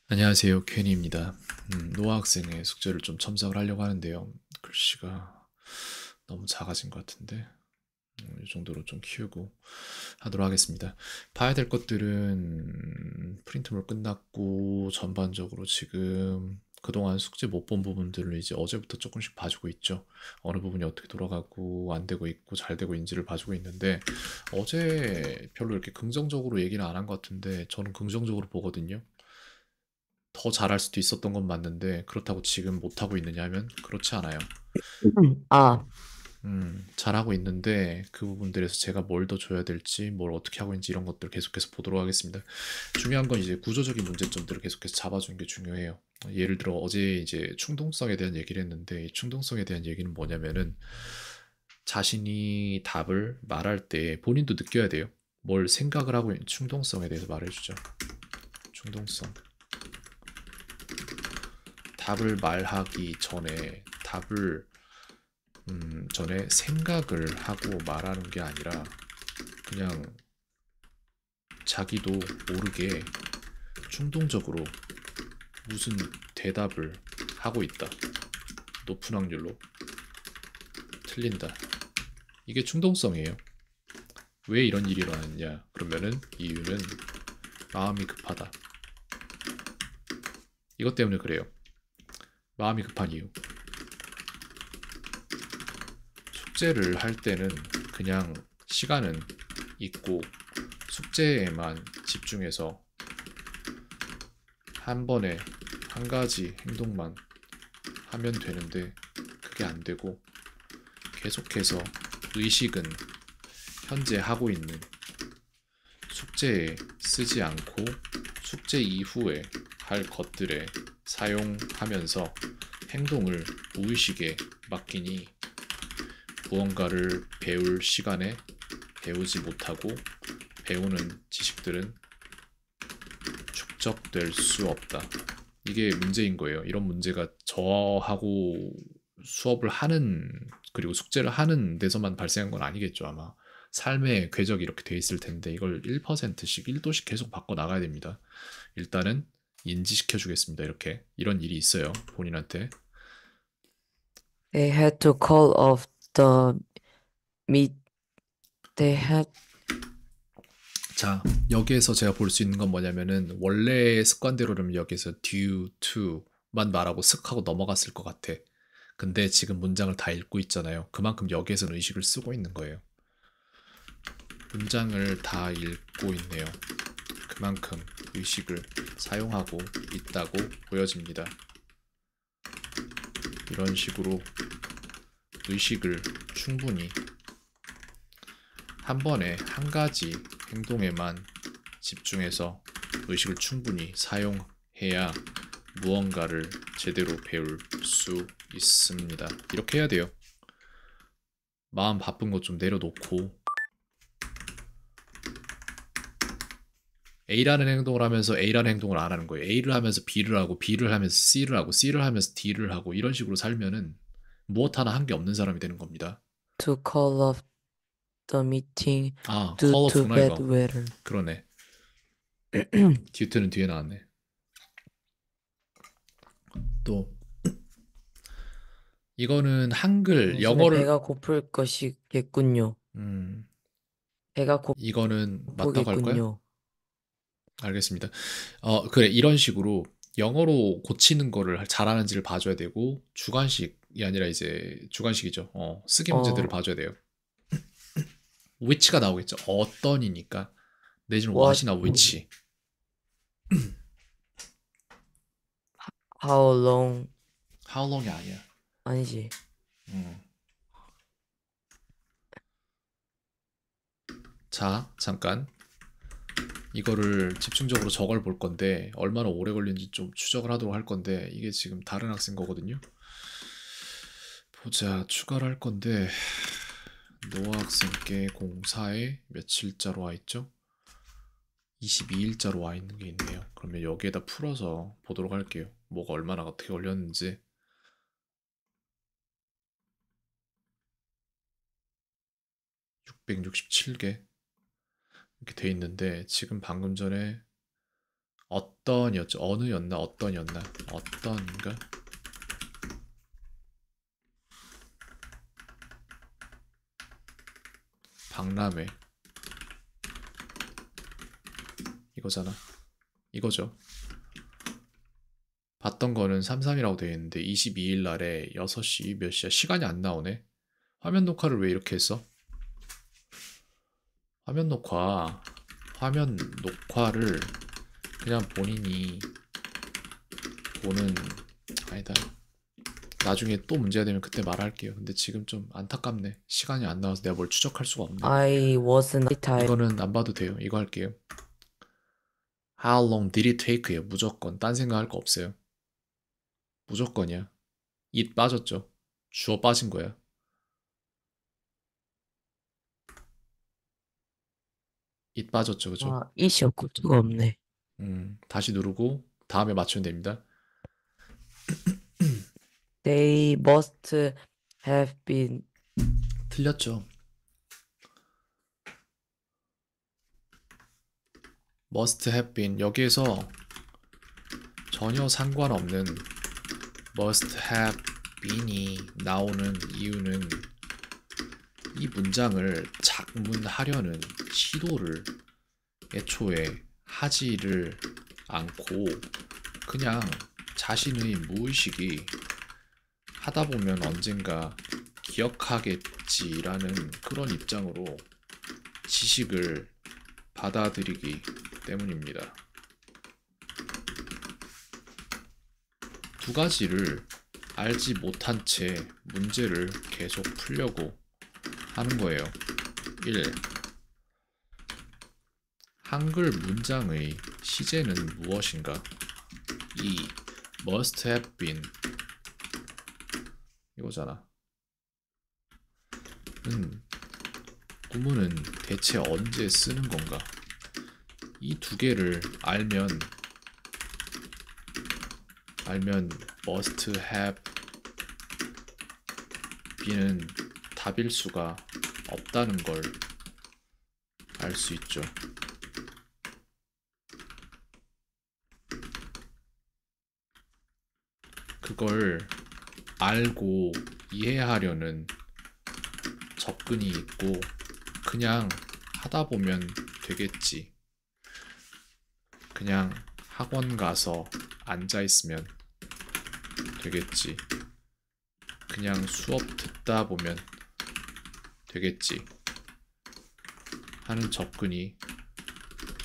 안녕하세요. 켄입니다. 노아 학생의 숙제를 좀 첨삭을 하려고 하는데요. 글씨가 너무 작아진 것 같은데 이 정도로 좀 키우고 하도록 하겠습니다. 봐야 될 것들은 프린트물 끝났고 전반적으로 지금 그동안 숙제 못 본 부분들을 이제 어제부터 조금씩 봐주고 있죠. 어느 부분이 어떻게 돌아가고 안 되고 있고 잘 되고 있는지를 봐주고 있는데 어제 별로 이렇게 긍정적으로 얘기는 안 한 것 같은데 저는 긍정적으로 보거든요. 더 잘할 수도 있었던 건 맞는데 그렇다고 지금 못하고 있느냐 하면 그렇지 않아요. 아, 잘하고 있는데 그 부분들에서 제가 뭘 더 줘야 될지, 뭘 어떻게 하고 있는지 이런 것들 계속해서 보도록 하겠습니다. 중요한 건 이제 구조적인 문제점들을 계속해서 잡아주는 게 중요해요. 예를 들어 어제 이제 충동성에 대한 얘기를 했는데 이 충동성에 대한 얘기는 뭐냐면은 자신이 답을 말할 때 본인도 느껴야 돼요. 뭘 생각을 하고 있는 충동성에 대해서 말해주죠. 충동성. 답을 말하기 전에 전에 생각을 하고 말하는 게 아니라 그냥 자기도 모르게 충동적으로 무슨 대답을 하고 있다. 높은 확률로 틀린다. 이게 충동성이에요. 왜 이런 일이 일어났냐? 그러면은 이유는 마음이 급하다. 이것 때문에 그래요. 마음이 급한 이유. 숙제를 할 때는 그냥 시간은 있고 숙제에만 집중해서 한 번에 한 가지 행동만 하면 되는데 그게 안 되고 계속해서 의식은 현재 하고 있는 숙제에 쓰지 않고 숙제 이후에 할 것들에 사용하면서 행동을 무의식에 맡기니 무언가를 배울 시간에 배우지 못하고 배우는 지식들은 축적될 수 없다. 이게 문제인 거예요. 이런 문제가 저하고 수업을 하는 그리고 숙제를 하는 데서만 발생한 건 아니겠죠, 아마. 삶의 궤적이 이렇게 돼 있을 텐데 이걸 1%씩 1도씩 계속 바꿔 나가야 됩니다. 일단은 인지시켜 주겠습니다. 이렇게 이런 일이 있어요. 본인한테. they had to call off the meet. They had 자, 여기에서 제가 볼 수 있는 건 뭐냐면은 원래 습관대로라면 여기서 due to만 말하고 슥 하고 넘어갔을 것 같아. 근데 지금 문장을 다 읽고 있잖아요. 그만큼 여기에서는 의식을 쓰고 있는 거예요. 문장을 다 읽고 있네요. 그만큼 의식을 사용하고 있다고 보여집니다. 이런 식으로 의식을 충분히 한 번에 한 가지 행동에만 집중해서 의식을 충분히 사용해야 무언가를 제대로 배울 수 있습니다. 이렇게 해야 돼요. 마음 바쁜 것 좀 내려놓고 A라는 행동을 하면서 A라는 행동을 안 하는 거예요. A를 하면서 B를 하고 B를 하면서 C를 하고 C를 하면서 D를 하고 이런 식으로 살면은 무엇 하나 한 게 없는 사람이 되는 겁니다. to call off the meeting 아, due call to off구나 bad 이거. weather. 그러네. 듀트는 뒤에 나왔네. 또 이거는 한글 당신의 영어를 배가 고플 것이겠군요. 음, 배가 이거는 맞다고 할 거야? 고프겠군요. 알겠습니다. 그래. 이런 식으로 영어로 고치는 거를 잘하는지를 봐줘야 되고 주관식이 아니라 이제 주관식이죠. 쓰기 문제들을 어, 봐줘야 돼요. which가 나오겠죠. 어떤이니까 내지는 what, what이나 which. how long, how long이 아니야. 아니지. 음. 자, 잠깐 이거를 집중적으로 적을 볼 건데 얼마나 오래 걸리는지 좀 추적을 하도록 할 건데 이게 지금 다른 학생 거거든요. 보자, 추가를 할 건데 노아 학생께 04에 며칠자로 와 있죠? 22일자로 와 있는 게 있네요. 그러면 여기에다 풀어서 보도록 할게요. 뭐가 얼마나 어떻게 걸렸는지. 667개 이렇게 돼 있는데 지금 방금 전에 어떤이었죠? 어느였나? 어떤이었나? 어떤가? 박람회. 이거잖아. 이거죠. 봤던 거는 33이라고 되어 있는데 22일 날에 6시 몇 시야? 시간이 안 나오네. 화면 녹화를 왜 이렇게 했어? 화면 녹화. 화면 녹화를 그냥 본인이 보는 아니다. 나중에 또 문제가 되면 그때 말할게요. 근데 지금 좀 안타깝네. 시간이 안 나와서 내가 뭘 추적할 수가 없네. I wasn't tired. 이거는 안 봐도 돼요. 이거 할게요. How long did it take예요. 무조건. 딴 생각할 거 없어요. 무조건이야. it 빠졌죠. 주어 빠진 거야. it 빠졌죠. 그죠? 아, 이시 없고 수가 없네. 다시 누르고 다음에 맞추면 됩니다. They must have been. 틀렸죠. must have been 여기에서 전혀 상관없는 must have been이 나오는 이유는 이 문장을 작문하려는 시도를 애초에 하지를 않고 그냥 자신의 무의식이 하다 보면 언젠가 기억하겠지라는 그런 입장으로 지식을 받아들이기 때문입니다. 두 가지를 알지 못한 채 문제를 계속 풀려고 하는 거예요. 1. 한글 문장의 시제는 무엇인가? 2. must have been 이거잖아. 구문은 대체 언제 쓰는 건가? 이 두 개를 알면 must have be는 답일 수가 없다는 걸 알 수 있죠. 그걸 알고 이해하려는 접근이 있고 그냥 하다 보면 되겠지. 그냥 학원 가서 앉아 있으면 되겠지. 그냥 수업 듣다 보면 되겠지. 하는 접근이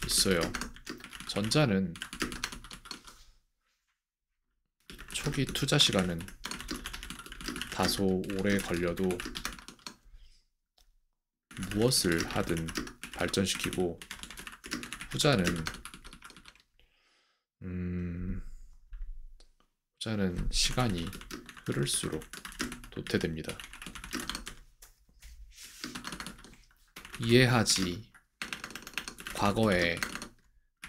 있어요. 전자는 초기 투자 시간은 다소 오래 걸려도 무엇을 하든 발전시키고 후자는 시간이 흐를수록 도태됩니다. 이해하지 과거에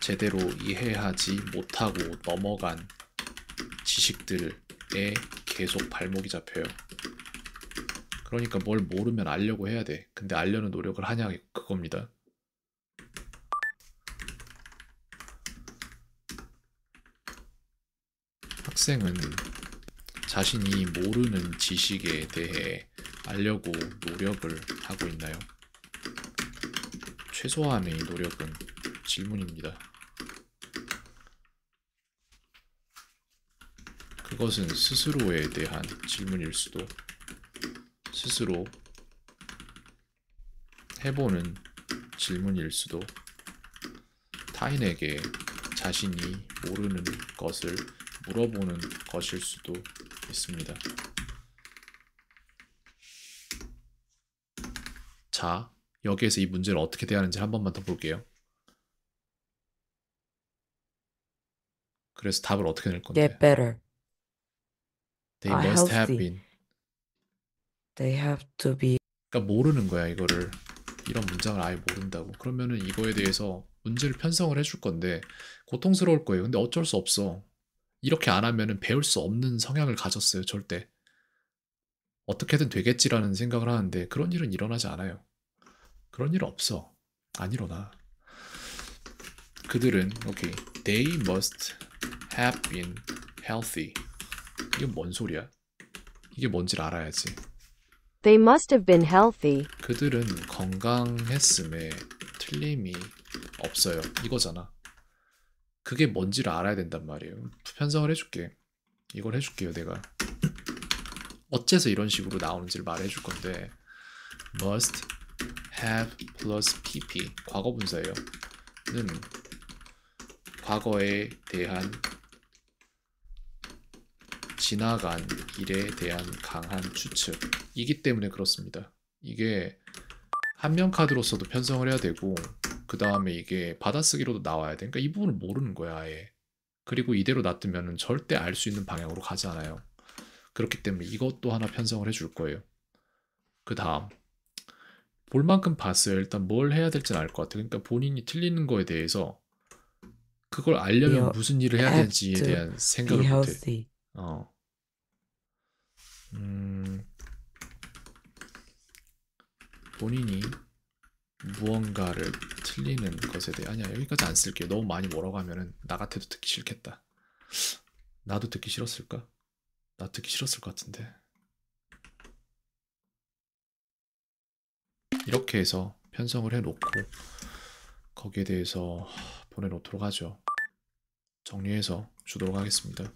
제대로 이해하지 못하고 넘어간 지식들에 계속 발목이 잡혀요. 그러니까 뭘 모르면 알려고 해야 돼. 근데 알려는 노력을 하냐 그겁니다. 학생은 자신이 모르는 지식에 대해 알려고 노력을 하고 있나요? 최소한의 노력은 질문입니다. 그것은 스스로에 대한 질문일 수도, 스스로 해보는 질문일 수도, 타인에게 자신이 모르는 것을 물어보는 것일 수도 있습니다. 자, 여기에서 이 문제를 어떻게 대하는지 한 번만 더 볼게요. 그래서 답을 어떻게 낼 건데? Get better. They are must have healthy. been. They have to be. 그러니까 모르는 거야, 이거를. 이런 문장을 아예 모른다고. 그러면은 이거에 대해서 문제를 편성을 해줄 건데 고통스러울 거예요. 근데 어쩔 수 없어. 이렇게 안 하면은 배울 수 없는 성향을 가졌어요, 절대. 어떻게든 되겠지라는 생각을 하는데 그런 일은 일어나지 않아요. 그런 일 없어. 안 일어나. 그들은 오케이. They must have been healthy. 이게 뭔 소리야? 이게 뭔지를 알아야지. They must have been healthy. 그들은 건강했음에 틀림이 없어요. 이거잖아. 그게 뭔지를 알아야 된단 말이에요. 편성을 해줄게. 이걸 해줄게요, 내가. 어째서 이런 식으로 나오는지를 말해줄 건데 must have plus pp 과거분사예요. 는 과거에 대한 지나간 일에 대한 강한 추측이기 때문에 그렇습니다. 이게 한면 카드로서도 편성을 해야 되고 그 다음에 이게 받아쓰기로도 나와야 돼. 그러니까 이 부분을 모르는 거야 아예. 그리고 이대로 놔두면 절대 알 수 있는 방향으로 가지 않아요. 그렇기 때문에 이것도 하나 편성을 해줄 거예요. 그 다음 볼 만큼 봤어요. 일단 뭘 해야 될지는 알 것 같아요. 그러니까 본인이 틀리는 거에 대해서 그걸 알려면 You 무슨 일을 해야 have 되는지에 to 대한 be 생각을 못해. healthy. 본인이 무언가를 틀리는 것에 대해 아니야 여기까지 안 쓸게. 너무 많이 뭐라고 하면은 나 같아도 듣기 싫겠다. 나도 듣기 싫었을까? 나 듣기 싫었을 것 같은데. 이렇게 해서 편성을 해놓고 거기에 대해서 보내놓도록 하죠. 정리해서 주도록 하겠습니다.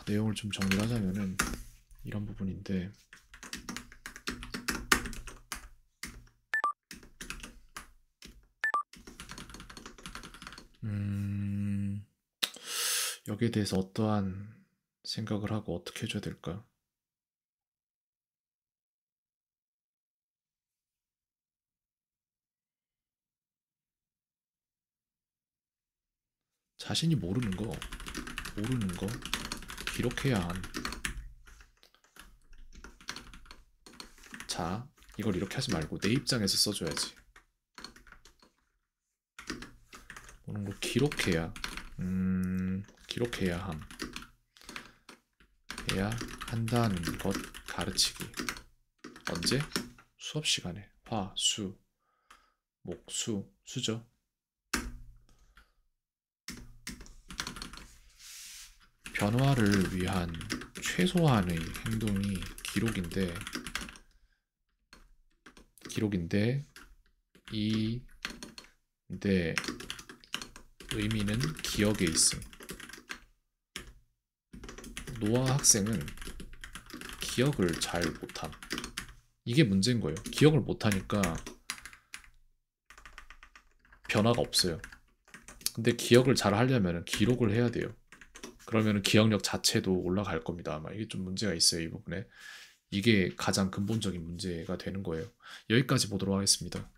내용을 좀 정리를 하자면은 이런 부분인데 여기에 대해서 어떠한 생각을 하고 어떻게 해줘야 될까? 자신이 모르는 거 기록해야 함. 자, 이걸 이렇게 하지 말고 내 입장에서 써줘야지. 모르는 걸 기록해야 함. 해야 한다는 것 가르치기. 언제? 수업 시간에. 화, 수, 목, 수죠. 변화를 위한 최소한의 행동이 기록인데 내 의미는 기억에 있음. 노아 학생은 기억을 잘 못함. 이게 문제인 거예요. 기억을 못하니까 변화가 없어요. 근데 기억을 잘 하려면 기록을 해야 돼요. 그러면 기억력 자체도 올라갈 겁니다. 아마 이게 좀 문제가 있어요. 이 부분에. 이게 가장 근본적인 문제가 되는 거예요. 여기까지 보도록 하겠습니다.